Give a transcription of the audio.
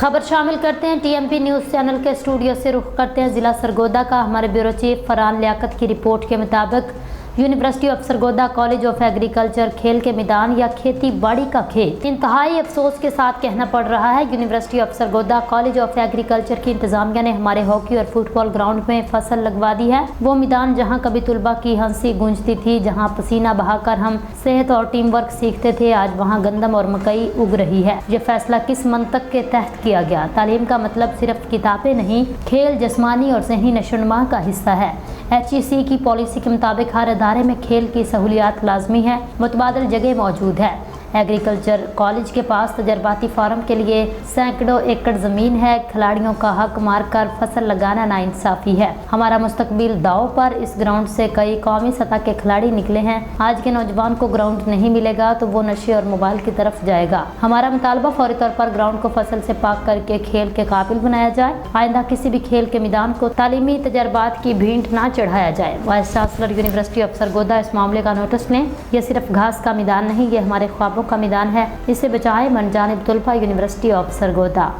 खबर शामिल करते हैं टीएमपी न्यूज़ चैनल के स्टूडियो से रुख करते हैं जिला सरगोदा का। हमारे ब्यूरो चीफ फरहान लियाकत की रिपोर्ट के मुताबिक university of Sargodha college of agriculture खेल के मैदान या खेती बाड़ी का खेत। इंतहाई अफसोस के साथ कहना पड़ रहा है, university of Sargodha college of agriculture की इंतजामिया ने हमारे हॉकी और फुटबॉल ग्राउंड में फसल लगवा दी है। वो मैदान जहां कभी तुलबा की हंसी गूंजती थी, जहां पसीना बहाकर हम सेहत और टीम वर्क सीखते थे, आज वहां गंदम और मकई उग रही है। ये फैसला किस मंतक के तहत किया गया? तालीम का मतलब सिर्फ किताबें नहीं, खेल जिस्मानी और ज़हनी नशोनुमा का हिस्सा है। HEC की पॉलिसी के मुताबिक हर अदारे में खेल की सहूलियात लाजमी है, मुतबादल जगह मौजूद है। एग्रीकल्चर कॉलेज के पास तजर्बाती फार्म के लिए सैकड़ों एकड़ ज़मीन है। खिलाड़ियों का हक मारकर फसल लगाना नाइंसाफ़ी है। हमारा मुस्तकबिल दाव पर। इस ग्राउंड से कई कौमी सतह के खिलाड़ी निकले हैं। आज के नौजवान को ग्राउंड नहीं मिलेगा तो वो नशे और मोबाइल की तरफ जाएगा। हमारा मुतालबा फौरी तौर पर ग्राउंड को फसल से पाक करके खेल के काबिल बनाया जाए। आइंदा किसी भी खेल के मैदान को तालीमी तजर्बात की भींट ना चढ़ाया जाए। Vice chancellor university of Sargodha इस मामले का नोटिस लें। यह सिर्फ घास का मैदान नहीं, ये हमारे ख्वाबों का मैदान है। इसे बचाएं। मनजानिब तुलफा यूनिवर्सिटी ऑफ सरगोदा।